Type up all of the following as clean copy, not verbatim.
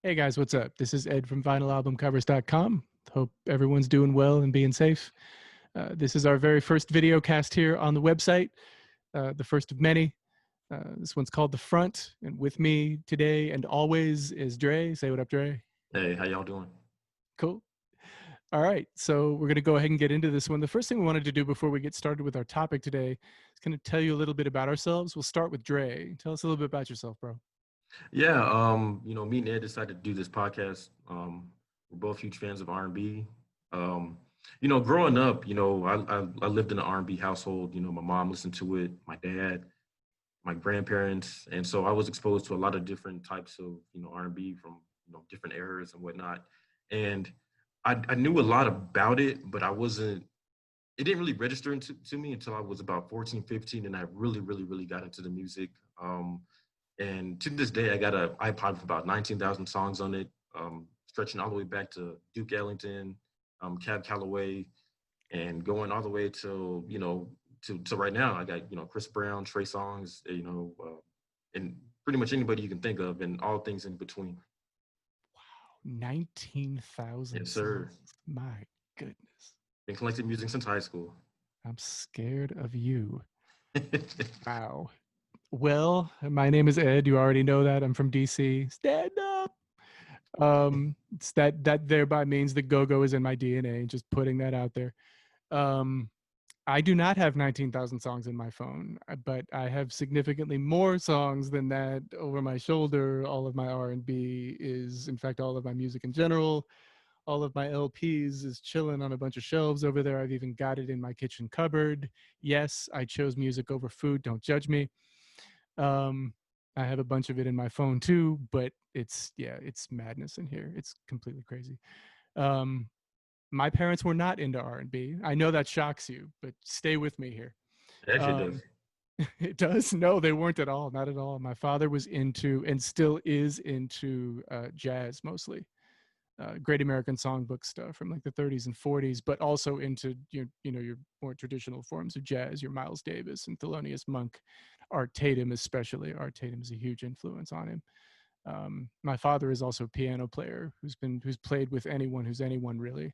Hey guys, what's up? This is Ed from vinylalbumcovers.com. Hope everyone's doing well and being safe. This is our very first video cast here on the website, the first of many. This one's called The Front, and with me today and always is Dre. Say what up, Dre. Hey, how y'all doing? Cool. All right, so we're going to go ahead and get into this one. The first thing we wanted to do before we get started with our topic today is going to tell you a little bit about ourselves. We'll start with Dre. Tell us a little bit about yourself, bro. Yeah, me and Ed decided to do this podcast. We're both huge fans of R&B. Growing up, I lived in an R&B household. My mom listened to it, my dad, my grandparents, and so I was exposed to a lot of different types of R&B from different eras and whatnot. And I knew a lot about it, but I wasn't. It didn't really register to me until I was about 14, 15, and I really, really, really got into the music. And to this day, I got an iPod with about 19,000 songs on it, stretching all the way back to Duke Ellington, Cab Calloway, and going all the way to right now. I got Chris Brown, Trey Songz, and pretty much anybody you can think of, and all things in between. 19,000 Yes, sir. songs. My goodness. Been collecting music since high school. I'm scared of you. Wow. Well, my name is Ed. You already know that. I'm from DC. Stand up. It's that thereby means the go-go is in my DNA. Just putting that out there. Um, I do not have 19,000 songs in my phone, but I have significantly more songs than that over my shoulder. All of my R&B is, in fact, all of my music in general. All of my LPs is chilling on a bunch of shelves over there. I've even got it in my kitchen cupboard. Yes, I chose music over food. Don't judge me. Um, I have a bunch of it in my phone too, but it's madness in here. It's completely crazy. Um, my parents were not into R&B. I know that shocks you, but stay with me here. It actually does. Um, it does. No, they weren't at all. Not at all. My father was into and still is into jazz mostly. Great American Songbook stuff from like the 30s and 40s, but also into your more traditional forms of jazz, your Miles Davis and Thelonious Monk, Art Tatum especially. Art Tatum is a huge influence on him. My father is also a piano player who's played with anyone who's anyone really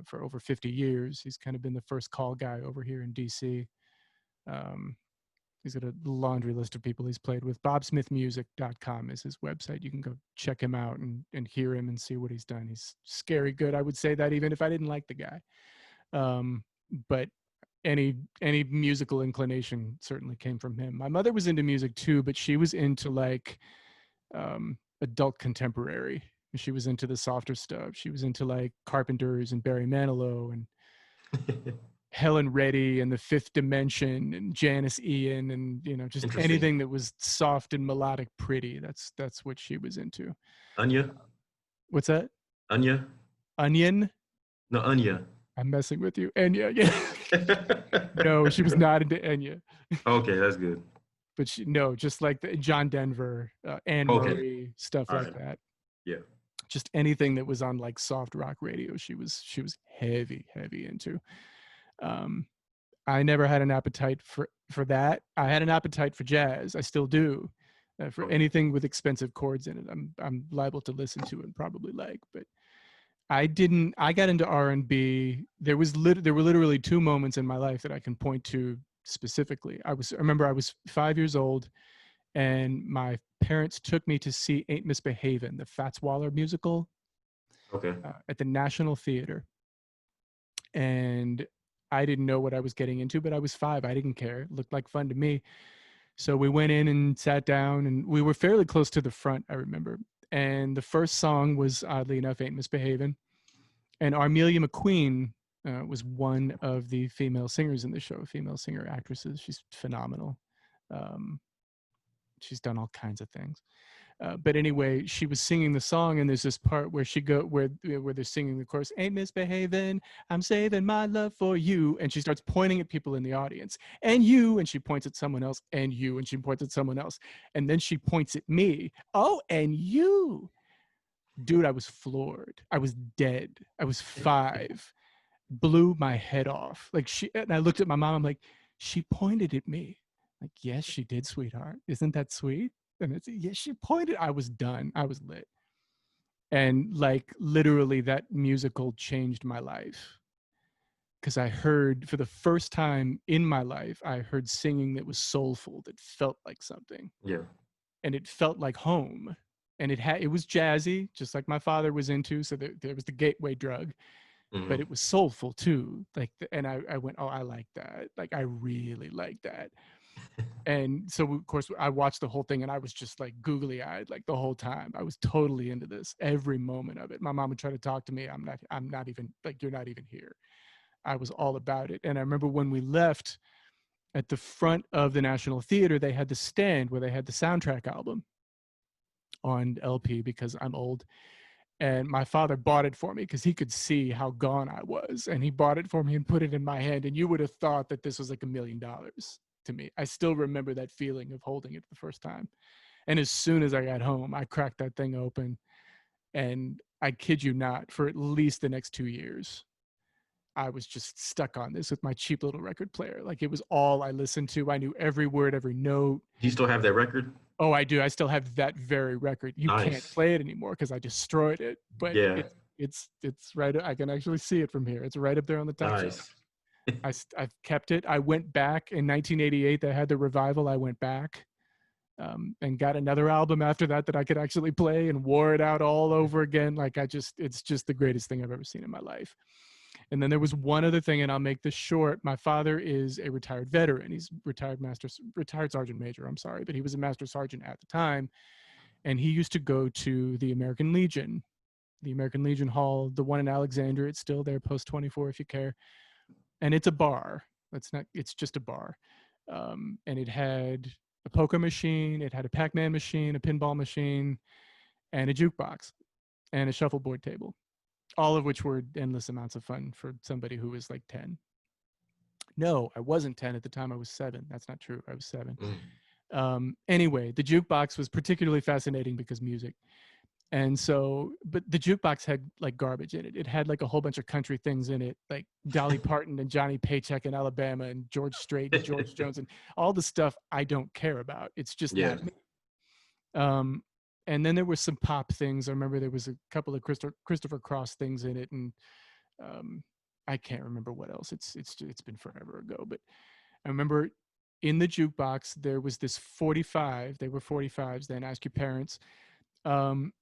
for over 50 years. He's kind of been the first call guy over here in DC. Um, He's got a laundry list of people he's played with. BobSmithMusic.com is his website. You can go check him out and hear him and see what he's done. He's scary good. I would say that even if I didn't like the guy. But any musical inclination certainly came from him. My mother was into music too, but she was into like adult contemporary. She was into the softer stuff. She was into like Carpenters and Barry Manilow and Helen Reddy and the Fifth Dimension and Janice Ian and just Interesting. anything that was soft and melodic pretty. That's what she was into. Anya? What's that? Anya? Onion? No, Anya. I'm messing with you. Enya, yeah. No, she was not into Enya. Okay, that's good. But just like the John Denver, Anne Okay. Marie, stuff All like right. that. Yeah. Just anything that was on like soft rock radio, she was heavy into. Um, I never had an appetite for that. I had an appetite for jazz. I still do. For Okay. anything with expensive chords in it, I'm liable to listen to and probably like. But I didn't. I got into R&B. There were literally two moments in my life that I can point to specifically. I remember I was 5 years old, and my parents took me to see Ain't Misbehavin', the Fats Waller musical, Okay. at the National Theater, and I didn't know what I was getting into, but I was 5. I didn't care. It looked like fun to me. So we went in and sat down, and we were fairly close to the front, I remember. And the first song was, oddly enough, Ain't Misbehavin'. And Armelia McQueen was one of the female singers in the show, female singer actresses. She's phenomenal. Um, she's done all kinds of things. But anyway, she was singing the song, and there's this part where where they're singing the chorus, "Ain't misbehaving, I'm saving my love for you," and she starts pointing at people in the audience, and you, and she points at someone else, and you, and she points at someone else, and then she points at me. Oh, and you, dude, I was floored. I was dead. I was 5. Blew my head off. Like and I looked at my mom. I'm like, she pointed at me. Like, yes, she did, sweetheart. Isn't that sweet? And it's, yes, she pointed. I was done. I was lit. And like literally that musical changed my life, because I heard, for the first time in my life, I heard singing that was soulful, that felt like something, Yeah. and it felt like home. And it was jazzy, just like my father was into. So there was the gateway drug, but Hmm. it was soulful too. Like, and I went, oh, I like that. Like, I really like that. And so of course I watched the whole thing, and I was just like googly eyed like the whole time. I was totally into this, every moment of it. My mom would try to talk to me. I'm not even like, you're not even here. I was all about it. And I remember when we left, at the front of the National Theater, they had the stand where they had the soundtrack album on LP, because I'm old. And my father bought it for me because he could see how gone I was. And he bought it for me and put it in my hand. And you would have thought that this was like $1,000,000 to me. I still remember that feeling of holding it the first time. And as soon as I got home, I cracked that thing open. And I kid you not, for at least the next 2 years, I was just stuck on this with my cheap little record player. Like, it was all I listened to. I knew every word, every note. Do you still have that record? Oh, I do. I still have that very record. You can't Nice. play it anymore because I destroyed it. But Yeah. it's right. I can actually see it from here. It's right up there on the top shelf. Nice. I've kept it. I went back in 1988. They had the revival. I went back, and got another album after that I could actually play, and wore it out all over again. Like, it's just the greatest thing I've ever seen in my life. And then there was one other thing, and I'll make this short. My father is a retired veteran. He's retired sergeant major. I'm sorry, but he was a master sergeant at the time, and he used to go to the American Legion Hall, the one in Alexandria. It's still there, post 24, if you care. And it's a bar. It's just a bar. And it had a poker machine, it had a Pac-Man machine, a pinball machine, and a jukebox, and a shuffleboard table, all of which were endless amounts of fun for somebody who was like 10. No, I wasn't 10 at the time. I was 7. That's not true. I was 7. Mm. Anyway, the jukebox was particularly fascinating because music. And so, but the jukebox had like garbage in it. It had like a whole bunch of country things in it, like Dolly Parton and Johnny Paycheck in Alabama, and George Strait and George Jones, and all the stuff I don't care about. It's just Yeah. not me. Um, and then there was some pop things. I remember there was a couple of Christopher Cross things in it, and um, I can't remember what else. It's been forever ago, but I remember in the jukebox there was this 45. They were 45s then. Ask your parents. Um,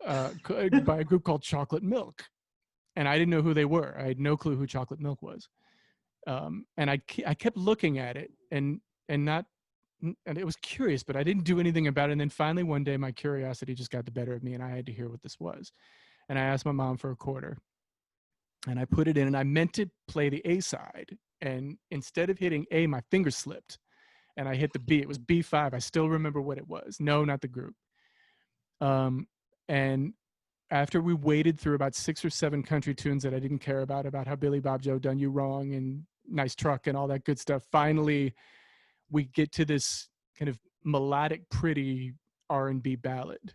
by a group called Chocolate Milk, and I didn't know who they were. I had no clue who Chocolate Milk was. And I kept looking at it, and not and it was curious, but I didn't do anything about it. And then finally one day my curiosity just got the better of me, and I had to hear what this was. And I asked my mom for a quarter, and I put it in, and I meant to play the A side. And instead of hitting A, my finger slipped, and I hit the B. It was B5. I still remember what it was. No, not the group. And after we waded through about 6 or 7 country tunes that I didn't care about how Billy Bob Joe done you wrong and nice truck and all that good stuff, finally we get to this kind of melodic, pretty R&B ballad.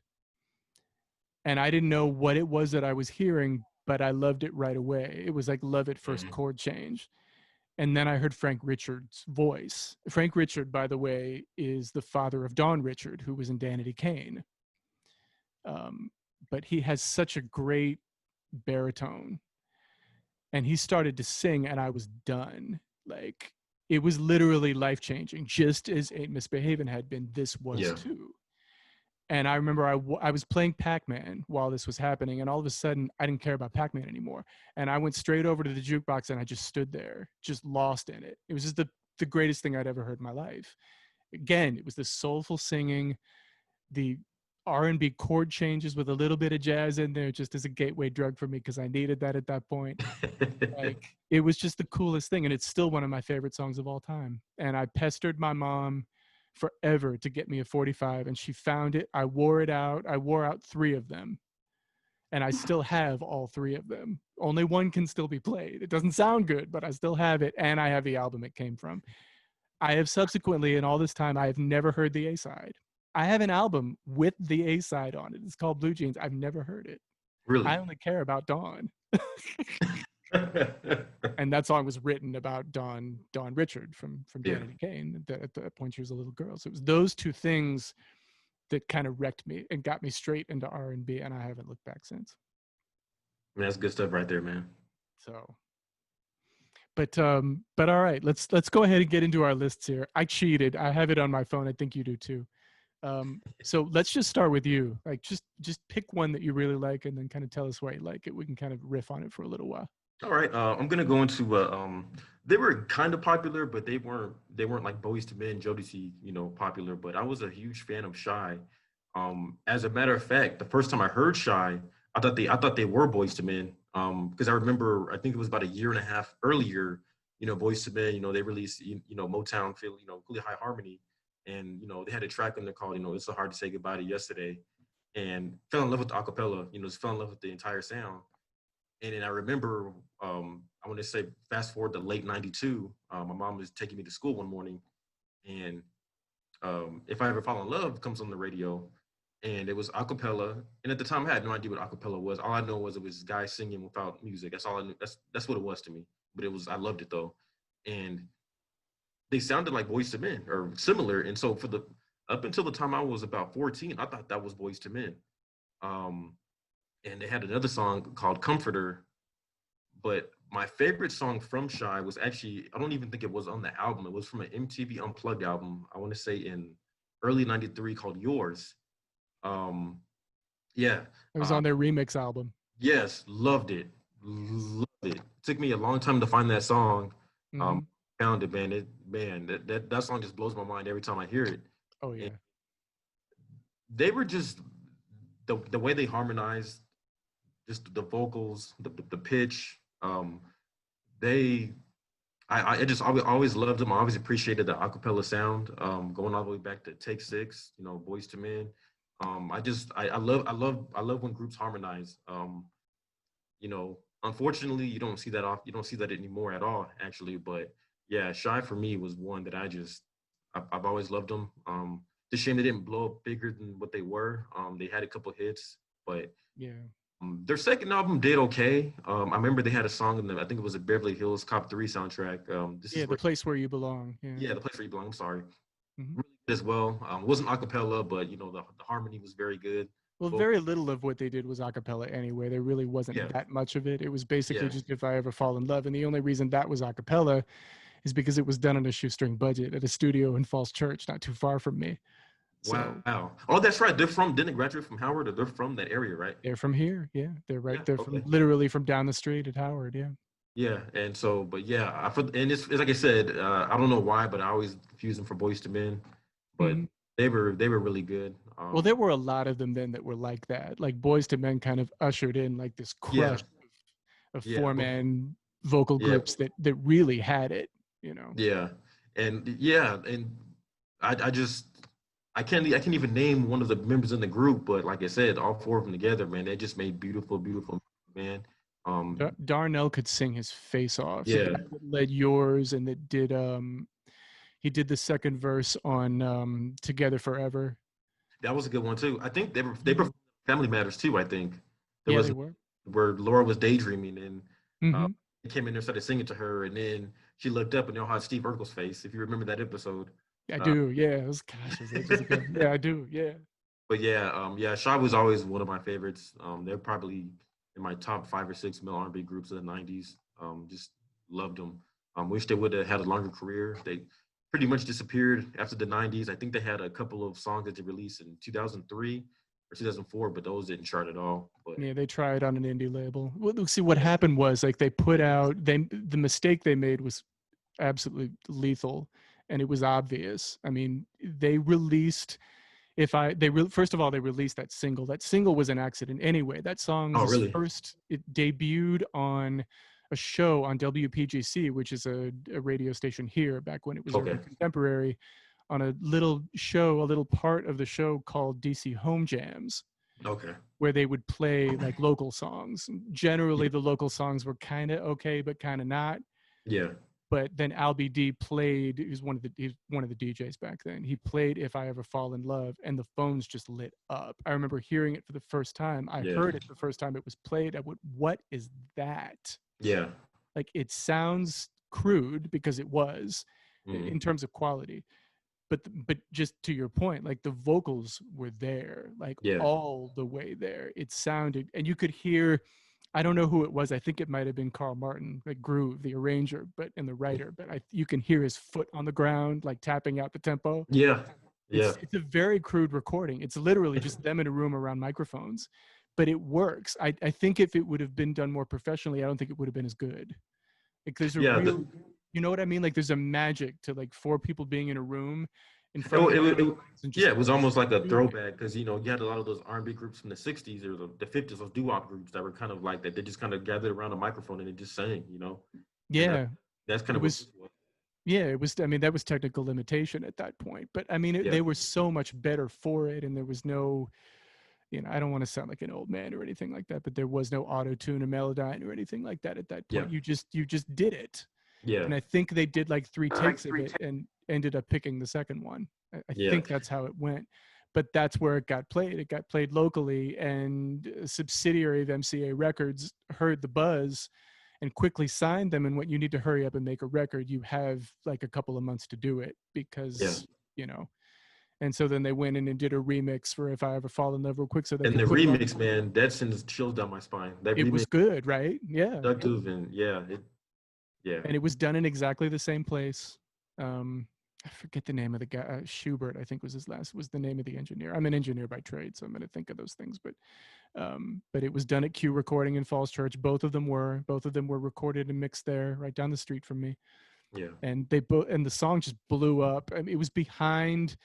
And I didn't know what it was that I was hearing, but I loved it right away. It was like love at first Mhm. chord change. And then I heard Frank Richard's voice. Frank Richard, by the way, is the father of Don Richard, who was in Danity Kane. Um, but he has such a great baritone, and he started to sing, and I was done. Like, it was literally life changing, just as Ain't Misbehavin' had been. This was Yeah. too. And I remember I was playing Pac-Man while this was happening, and all of a sudden I didn't care about Pac-Man anymore, and I went straight over to the jukebox, and I just stood there, just lost in it. It was just the greatest thing I'd ever heard in my life. Again, it was the soulful singing, the R&B chord changes with a little bit of jazz in there, just as a gateway drug for me, because I needed that at that point. Like, it was just the coolest thing, and it's still one of my favorite songs of all time. And I pestered my mom forever to get me a 45, and she found it. I wore it out. I wore out 3 of them, and I still have all 3 of them. Only one can still be played. It doesn't sound good, but I still have it, and I have the album it came from. I have subsequently, in all this time, I have never heard the A side. I have an album with the A side on it. It's called Blue Jeans. I've never heard it. Really? I only care about Dawn. And that song was written about Dawn Richard from Yeah. Danity Kane. At that point, she was a little girl. So it was those 2 things that kind of wrecked me and got me straight into R&B, and I haven't looked back since. Man, that's good stuff right there, man. So, but all right, let's go ahead and get into our lists here. I cheated. I have it on my phone. I think you do too. So let's just start with you. Like, just pick one that you really like, and then kind of tell us why you like it. We can kind of riff on it for a little while. All right, I'm gonna go into they were kind of popular, but they weren't like Boyz II Men, Jodeci, popular. But I was a huge fan of Shy. As a matter of fact, the first time I heard Shy, I thought they were Boyz II Men. Because I remember I think it was about a year and a half earlier, Boyz II Men, they released Motown, feel really high harmony, and they had a track on there called It's So Hard to Say Goodbye to Yesterday, and fell in love with the acapella, just fell in love with the entire sound. And then I remember, I want to say, fast forward to late '92. My mom was taking me to school one morning, and If I Ever Fall in Love comes on the radio, and it was a cappella. And at the time, I had no idea what a cappella was. All I know was it was guys singing without music. That's all I knew. That's what it was to me. But I loved it though, and they sounded like Boyz II Men or similar. And so up until the time I was about 14, I thought that was Boyz II Men. Um, and they had another song called Comforter. But my favorite song from Shy was actually, I don't even think it was on the album. It was from an MTV Unplugged album, I want to say in early '93, called Yours. Um, yeah. It was Uh, on their remix album. yes, loved it. Loved it. Took me a long time to find that song. Hmm. Found it, man. That song just blows my mind every time I hear it. Oh And yeah. they were just the way they harmonized, just the vocals, the pitch. They I just always loved them. I always appreciated the acapella sound. Going all the way back to Take Six, Boys to Men. I love when groups harmonize. Unfortunately, you don't see that anymore at all, actually. But yeah, Shy for me was one that I've always loved them. It's a shame they didn't blow up bigger than what they were. They had a couple hits, but Yeah. their second album did okay. I remember they had a song in I think it was a Beverly Hills Cop 3 soundtrack. This Yeah, is the where, place where you belong. Yeah. yeah, the place where you belong. I'm sorry, Hmm. really good as well. It wasn't a cappella, but the harmony was very good. Well, Vocal, very little of what they did was a cappella anyway. There really wasn't yeah, that much of it. It was basically yeah, just If I Ever Fall in Love. And the only reason that was a cappella is because it was done on a shoestring budget at a studio in Falls Church, not too far from me. So wow. Oh, that's right. Didn't they graduate from Howard, or they're from that area, right? they're from here. Yeah. They're right. Yeah. They're from Okay. literally from down the street at Howard. Yeah. Yeah, and so, but yeah, and it's like I said, I don't know why, but I always confuse them for Boys to Men, but Hmm. they were really good. Well, there were a lot of them then that were like that. Like Boys to Men kind of ushered in like this Yeah, crush of yeah, four-man vocal yeah, groups that really had it, you know. yeah, and I just I can't even name one of the members in the group, but like I said, all four of them together, man, they just made beautiful, beautiful, man. Darnell could sing his face off. The Yeah, guy that led Yours and that did he did the second verse on Together Forever. that was a good one too. I think they Yeah, performed Family Matters too. I think there yeah was they were. where Laura was daydreaming and uh, Hmm. he came in there, started singing to her, and then she looked up and you know had Steve Urkel's face. If you remember that episode, I uh, do. Yeah, it was gosh, it was ages ago. Yeah, I do. Yeah. but yeah, Shy was always one of my favorites. They're probably in my top 5 or 6 male R&B groups of the '90s. Just loved them. Wish they would have had a longer career. They pretty much disappeared after the '90s. I think they had a couple of songs that they released in 2003 or 2004, but those didn't chart at all. But Yeah, they tried on an indie label. Well, look, see what yeah, happened was like they put out the mistake they made was absolutely lethal, and it was obvious. I mean, they released if I they re, first of all they released that single. That single was an accident anyway. That song oh was really? first it debuted on a show on WPGC, which is a radio station here back when it was Okay, Urban Contemporary, on a little show, a little part of the show called DC Home Jams, okay, where they would play like local songs. yeah, Generally, the local songs were kind of okay, but kind of not. yeah, But then Albie D played. He's one of the DJs back then. He played "If I Ever Fall in Love," and the phones just lit up. I remember hearing it for the first time. I yeah, heard it the first time it was played. I went, "What is that?" yeah. Like it sounds crude because it was Mm, in terms of quality, but just to your point, like the vocals were there, like Yeah. all the way there. It sounded, and you could hear, I don't know who it was. I think it might have been Carl Martin, like Groove, the arranger, but and the writer. But you can hear his foot on the ground, like tapping out the tempo. Yeah. Yeah. It's a very crude recording. It's literally just them in a room around microphones, but it works. I think if it would have been done more professionally, I don't think it would have been as good. Like there's a Yeah. real, you know what I mean? Like there's a magic to like four people being in a room in It, front of it, it, microphones and yeah, just it was almost like a doing it. throwback because you had a lot of those R&B groups from the '60s or the '50s, those doo-wop groups that were kind of like that. They just kind of gathered around a microphone and they just sang. And Yeah, that's kind it of what was. this was. Yeah, it was. I mean, that was technical limitation at that point, but I mean, Yeah, they were so much better for it, and there was no, I don't want to sound like an old man or anything like that, but there was no auto tune or melodyne or anything like that at that yeah, point. You just did it, yeah, and I think they did like three takes of it and ended up picking the second one. I yeah, think that's how it went, but that's where it got played. It got played locally, and a subsidiary of MCA Records heard the buzz and quickly signed them. And when you need to hurry up and make a record, you have like a couple of months to do it yeah. because and so then they went in and did a remix for If I Ever Fall in Love real quick so they And could the put it on. remix, man, that sends chills down my spine. That It remix, was good, right? Yeah. productive, and yeah, And it was done in exactly the same place. I forget the name of the guy. Schubert, I think was the name of the engineer. I'm an engineer by trade, so I'm going to think of those things. But it was done at Q Recording in Falls Church. Both of them were recorded and mixed there, right down the street from me. yeah, And the song just blew up. I mean, it was behind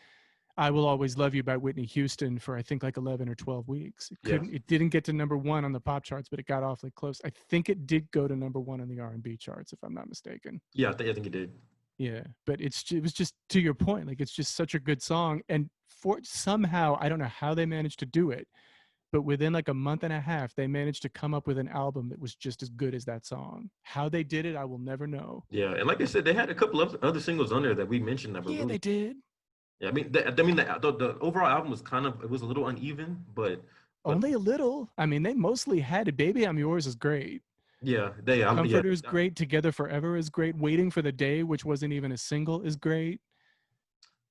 "I Will Always Love You" by Whitney Houston for I think like 11 or 12 weeks. yeah, It didn't get to number one on the pop charts, but it got awfully close. I think it did go to number one on the R&B charts, if I'm not mistaken. yeah. I think it did. Yeah, but it was just to your point, like it's just such a good song, and for somehow I don't know how they managed to do it, but within like a month and a half, they managed to come up with an album that was just as good as that song. How they did it, I will never know. Yeah, and like I said, they had a couple of other singles on there that we mentioned that were Yeah, really. they did. Yeah, the overall album was it was a little uneven, but Only a little. I mean, they mostly had it. "Baby I'm Yours" is great. yeah, "Comforter" is great. "Together Forever" is great. "Waiting for the Day," which wasn't even a single, is great.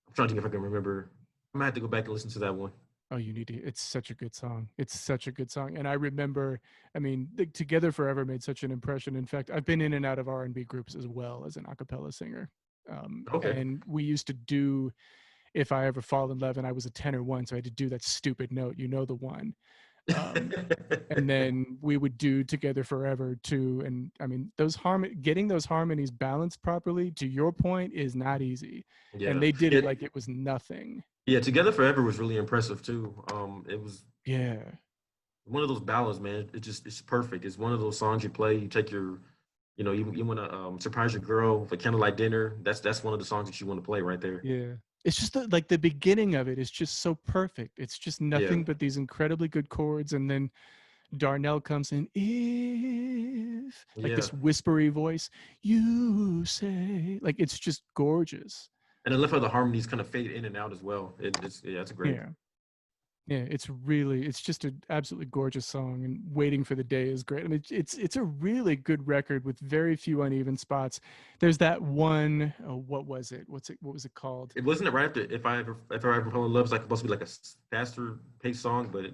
I'm trying to think if I can remember. I might have to go back and listen to that one. Oh, you need to. It's such a good song. It's such a good song. And I remember, I mean, "Together Forever" made such an impression. In fact, I've been in and out of R&B groups as well as an a cappella singer. Okay. And we used to do "If I Ever Fall in Love," and I was a tenor one, so I had to do that stupid note, the one. Um, and then we would do "Together Forever" too. And I mean, getting those harmonies balanced properly, to your point, is not easy. And Yeah. they did Yeah. it like it was nothing. Yeah. Together Forever was really impressive too. It was Yeah. one of those ballads, man. It's perfect. It's one of those songs you play. You take your, you want to surprise your girl for candlelight dinner. That's one of the songs that you want to play right there. Yeah. It's just like the beginning of it is just so perfect. It's just Yeah. nothing but these incredibly good chords. And then Darnell comes in, "If," like Yeah. this whispery voice, "You say," like it's just gorgeous. And I love how the harmonies kind of fade in and out as well. It's a great. Yeah. Yeah. It's just an absolutely gorgeous song. And "Waiting for the Day" is great. I mean, it's a really good record with very few uneven spots. There's that one, oh, what was it? What was it called? It wasn't it right after if I ever fall in love. It's like supposed to be like a faster paced song, but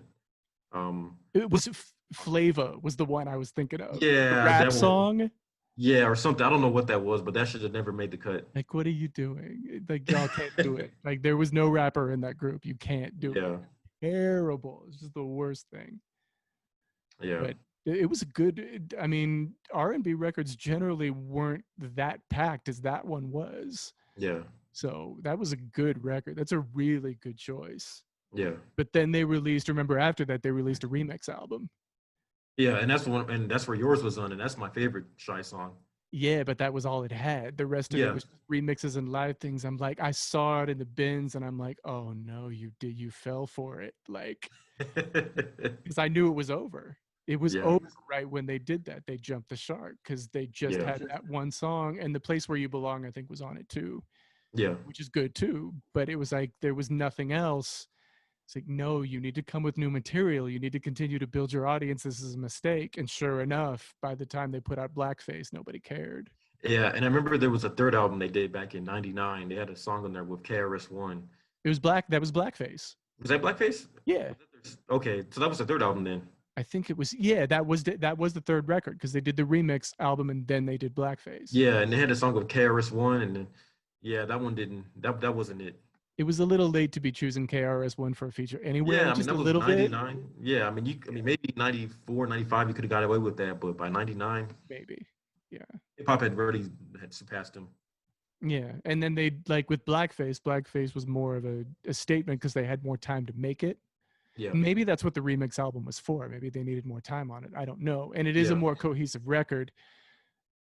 It was Flava was the one I was thinking of. The yeah, rap that one. song. Yeah, or something. I don't know what that was, but that should have never made the cut. Like, what are you doing? Like, y'all can't do it. Like, there was no rapper in that group. You can't do it. Yeah, Terrible. It's just the worst thing. yeah, But it was a good. I mean, R&B records generally weren't that packed as that one was. yeah, So that was a good record. That's a really good choice. yeah, But then remember after that, they released a remix album. yeah. And that's the one, and that's where yours was on, and that's my favorite Shy song. Yeah, but that was all it had. The rest of it Yeah, was just remixes and live things. I'm like, I saw it in the bins and I'm like, oh no, you fell for it. Like, because I knew it was over. It was yeah, over right when they did that. They jumped the shark because they just yeah, had that one song, and "The Place Where You Belong," I think, was on it too, yeah, which is good too. But it was like there was nothing else. It's like, no, you need to come with new material. You need to continue to build your audience. This is a mistake. And sure enough, by the time they put out Blackface, nobody cared. Yeah, and I remember there was a third album they did back in '99. They had a song on there with KRS-One. It was black. That was blackface. Was that Blackface? Yeah. Okay, so that was the third album then. I think it was. Yeah, that was the third record because they did the remix album and then they did blackface. Yeah, and they had a song with KRS-One, and then yeah, that one didn't. That wasn't it. It was a little late to be choosing KRS-One for a feature anyway, Yeah, I mean just a that was little bit, '99. Yeah, I mean maybe '94, '95 you could have got away with that, but by '99, maybe. Yeah. hip hop had already had surpassed him. Yeah. And then they like with blackface was more of a statement because they had more time to make it. Yeah, Maybe that's what the remix album was for. Maybe they needed more time on it. I don't know. And it is a yeah, more cohesive record,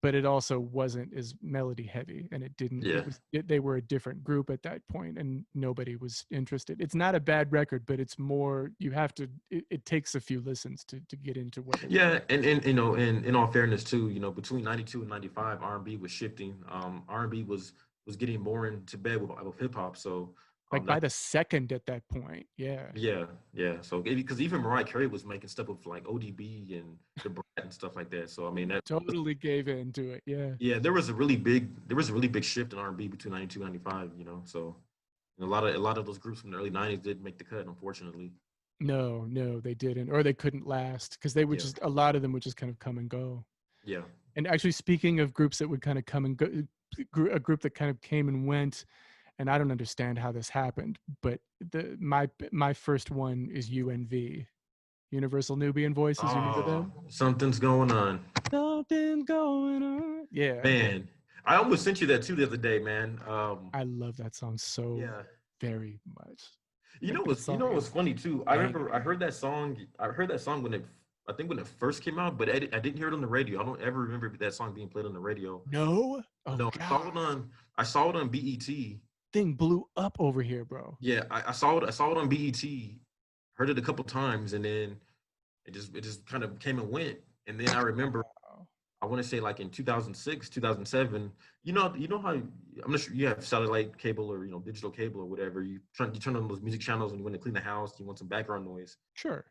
but it also wasn't as melody heavy, and it didn't yeah. they were a different group at that point and nobody was interested. It's not a bad record, but it's more you have to it takes a few listens to get into what they were Yeah, doing. and you know, and in all fairness too, you know, between '92 and '95, R&B was shifting. R&B was getting more into bed with hip hop. So Like by that the second at that point. Yeah. yeah, yeah. So because even Mariah Carey was making stuff with like ODB and the Brat and stuff like that. So I mean that Totally gave in to it. Yeah. yeah, there was a really big shift in R&B between '92 and '95. You know, so a lot of those groups from the early '90s didn't make the cut, unfortunately. No, they didn't, or they couldn't last because they would Yeah, just a lot of them would just kind of come and go. yeah. And actually, speaking of groups that would kind of come and go, a group that kind of came and went, and I don't understand how this happened, but my first one is UNV, Universal Nubian Voices. You remember Oh, them? something's going on. Something going on. Yeah, Man, I almost sent you that too the other day, man. I love that song so Yeah. very much. You know Like that what's song what's is funny too? I remember banger. I heard that song. I heard that song when it I think when it first came out, but I didn't hear it on the radio. I don't ever remember that song being played on the radio. No, oh No, god, I saw it on BET. thing blew up over here, bro. Yeah, I saw it on BET. Heard it a couple times, and then it just kind of came and went. And then I remember Wow. I want to say like in 2006, 2007. You know how I'm not sure you have satellite cable or digital cable or whatever. You turn on those music channels when you want to clean the house. You want some background noise. Sure.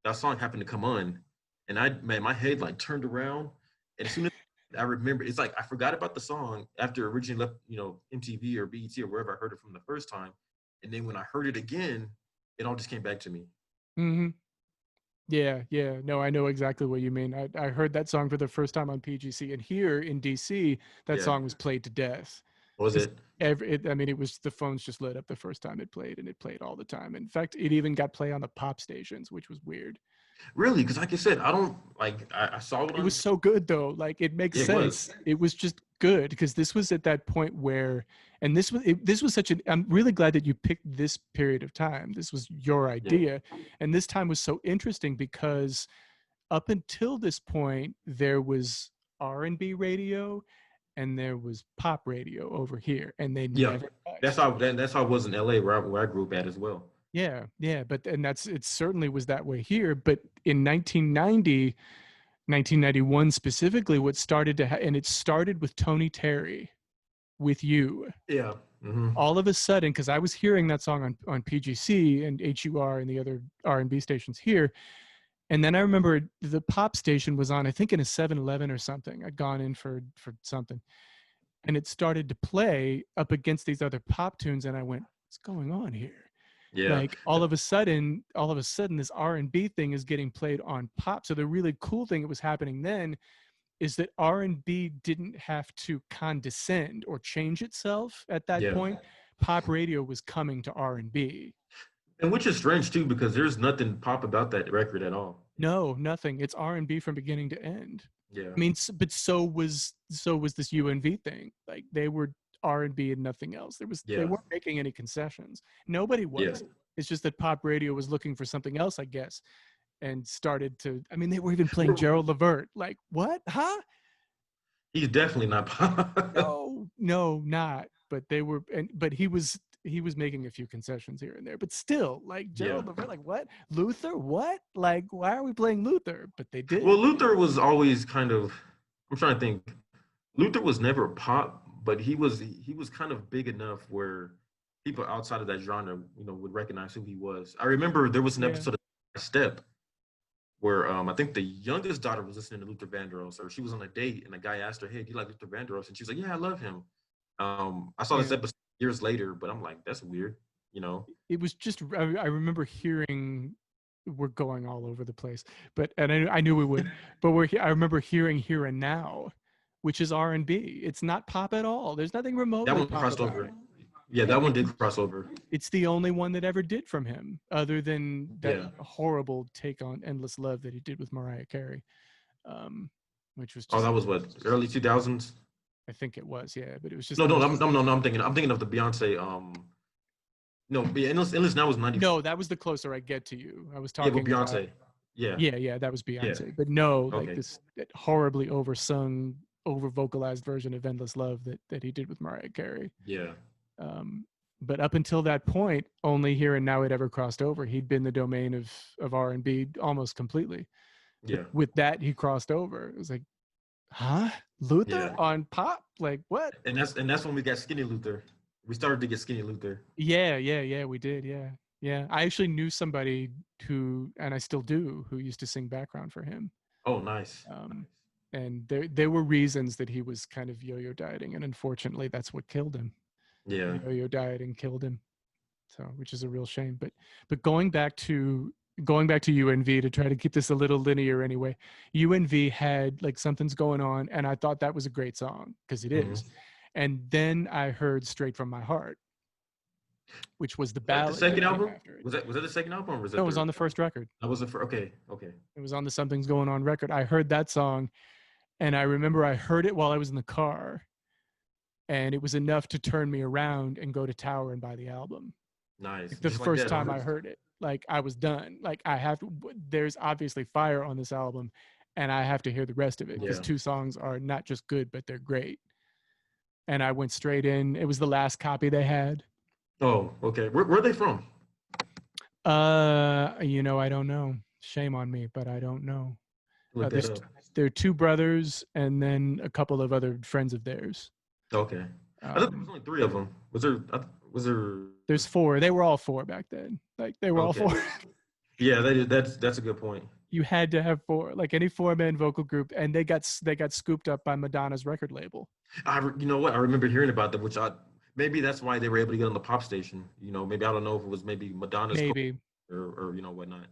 That song happened to come on, and my head like turned around, and as soon as I remember, it's like I forgot about the song after it originally left MTV or BET or wherever I heard it from the first time, and then when I heard it again, it all just came back to me. Hmm. Yeah. No, I know exactly what you mean. I heard that song for the first time on PGC, and here in DC, that Yeah, song was played to death. what was Because it? I mean, it was the phones just lit up the first time it played, and it played all the time. In fact, it even got play on the pop stations, which was weird. Really? Because like I said, I don't like. I saw it It was on. so good though. Like it makes It was. sense. It was just good because this was at that point where, and this was such an. I'm really glad that you picked this period of time. This was your Yeah, idea, and this time was so interesting because up until this point there was R&B radio and there was pop radio over here, and they yeah. never touched. That's how it was in LA where I grew up at as well. Yeah, but and that's it certainly was that way here. But in 1990, 1991 specifically, what started to and it started with Tony Terry, with you. Yeah. Hmm. All of a sudden, because I was hearing that song on PGC and HUR and the other R&B stations here, and then I remember the pop station was on, I think in a 7-Eleven or something. I'd gone in for something, and it started to play up against these other pop tunes, and I went, "What's going on here?" Yeah. Like all of a sudden this R&B thing is getting played on pop. So the really cool thing that was happening then is that R&B didn't have to condescend or change itself at that Yeah. point. Pop radio was coming to R&B. And which is strange too, because there's nothing pop about that record at all. No, nothing. It's R&B from beginning to end. Yeah. I mean, but so was this UNV thing. Like they were R&B and nothing else. They Yeah. weren't making any concessions. Nobody Yeah. was. It's just that pop radio was looking for something else, I guess, and started to. I mean, they were even playing Gerald Levert. Like what? Huh? He's definitely not pop. No, not. But they were, but he was making a few concessions here and there. But still, like Yeah. Gerald Levert, like what? Luther? What? Like why are we playing Luther? But they Well, did. Luther was always kind of. I'm trying to think. Luther was never pop, but he was kind of big enough where people outside of that genre, would recognize who he was. I remember there was an Yeah. episode of Step where I think the youngest daughter was listening to Luther Vandross, or she was on a date, and the guy asked her, "Hey, do you like Luther Vandross?" And she was like, "Yeah, I love him." I saw this Yeah. episode years later, but I'm like, that's weird, you know? It was just I remember hearing we're going all over the place, but and I knew we would, but I remember hearing Here and Now, which is R&B. It's not pop at all. There's nothing That remotely one pop crossed about over. it. Yeah, And that one did cross over. it's the only one that ever did from him, other than that Yeah. horrible take on Endless Love that he did with Mariah Carey, um, which was Oh, just, that was what, early 2000s? I think it was, yeah, but it was just No, the no, most. no, I'm thinking of the Beyonce. No, Endless Now was 94. No, that was the Closer I Get to You. I was Yeah, with talking about. Beyonce. Yeah, Yeah, yeah, that was yeah. Beyonce. But no, like Okay. this that horribly oversung, over vocalized version of Endless Love that he did with Mariah Carey. Yeah, Um, but up until that point, only Here and Now had ever crossed over. He'd been the domain of R&B almost completely. But yeah, with that, he crossed over. It was like, huh? Luther yeah. on pop? Like what? And that's when we got Skinny Luther. We started to get Skinny Luther. Yeah, yeah, yeah, we did. Yeah. Yeah. I actually knew somebody who, and I still do, who used to sing background for him. Oh, nice, Um, nice. and there were reasons that he was kind of yo-yo dieting, and unfortunately, that's what killed him. The Yeah. yo-yo dieting killed him. So, which is a real shame. But going back to UNV to try to keep this a little linear anyway. UNV had like Something's Going On, and I thought that was a great song because it Hmm. is. And then I heard Straight from My Heart, which was the Was that the ballad second that came album? after it. Was that the second album, or was No, that it was the? on the first record. That was the first. Okay, okay. It was on the Something's Going On record. I heard that song, and I remember I heard it while I was in the car, and it was enough to turn me around and go to Tower and buy the album. Nice. Like the Just like first that, huh? time I heard it, like I was done. Like I have to, there's obviously fire on this album, and I have to hear the rest of it because Yeah. two songs are not just good, but they're great. And I went straight in. It was the last copy they had. Oh, okay. Where are they from? I don't know. Shame on me, but I don't know. Look that There's up. there are two brothers and then a couple of other friends of theirs. Okay. I thought there was Um, only three of them. Was there? there's four. They were all four back then. Like they were all Okay. four. Yeah, that's a good point. You had to have four, like any four-man vocal group, and they got scooped up by Madonna's record label. You know what? I remember hearing about that, which I maybe that's why they were able to get on the pop station. Maybe I don't know if it was maybe Madonna's Maybe, or whatnot.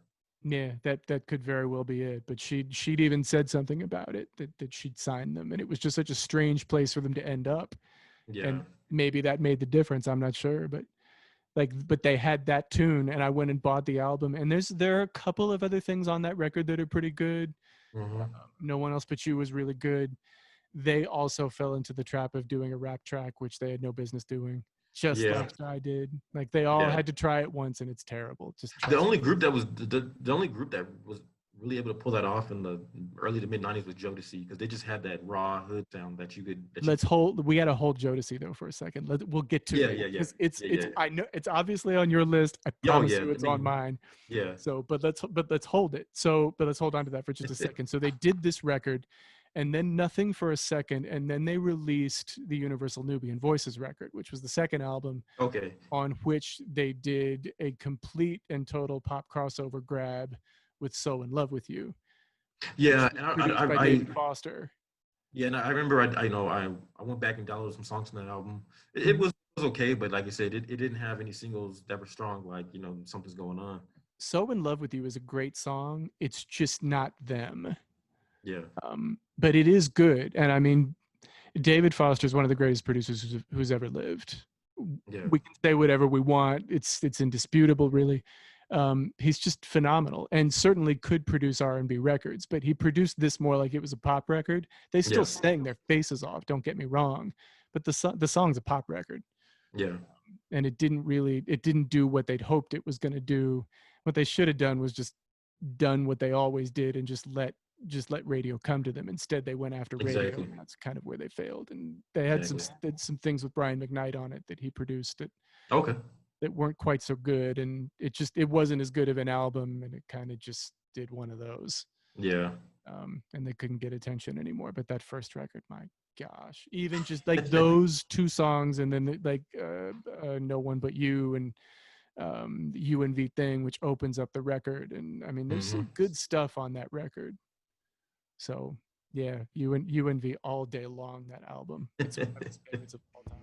yeah, that could very well be it. But she'd even said something about it that she'd signed them, and it was just such a strange place for them to end up. Yeah. And maybe that made the difference. I'm not sure, but they had that tune, and I went and bought the album. And there are a couple of other things on that record that are pretty good. Hmm. No One Else But You was really good. They also fell into the trap of doing a rap track, which they had no business doing, just Yeah. like I did. Like they all Yeah. had to try it once, and it's terrible. Just The trust only me. group that was the only group that was really able to pull that off in the early to mid '90s was Jodeci because they just had that raw hood sound that you Let's hold. We got to hold Jodeci though for a second. We'll get to yeah, it yeah, yeah, because it's yeah, it's. yeah. I know it's obviously on your list. I Oh promise yeah. you, I it's on mean, mine. yeah. So, but let's hold it. But let's hold on to that for just a second. So they did this record, and then Nothing for a Second, and then they released the Universal Nubian Voices record, which was the second album Okay. on which they did a complete and total pop crossover grab with So in Love with You, which Yeah, was and produced by I David Foster. yeah, and I remember I went back and downloaded some songs from that album. It Mhm. was okay, but like I said, it didn't have any singles that were strong. Like something's going on. So in Love with You is a great song. It's just not them. Yeah, But it is good. And I mean, David Foster is one of the greatest producers who's ever lived. yeah, We can say whatever we want. It's indisputable, really. He's just phenomenal, and certainly could produce R&B records. But he produced this more like it was a pop record. They still yeah, sang their faces off. Don't get me wrong, but the song's a pop record, yeah. and it didn't do what they'd hoped it was going to do. What they should have done was just done what they always did and just let radio come to them. Instead, they went after radio, Exactly, and that's kind of where they failed. And they had exactly. some things with Brian McKnight on it that he produced Okay. that weren't quite so good, and it wasn't as good of an album, and it kind of just did one of those. Yeah. And they couldn't get attention anymore. But that first record, my gosh, even just like those two songs, and then like No One But You, and the UNV thing, which opens up the record. And I mean, there's Hmm. some good stuff on that record. So yeah, UNV all day long. That album. It's one of his favorites of all time.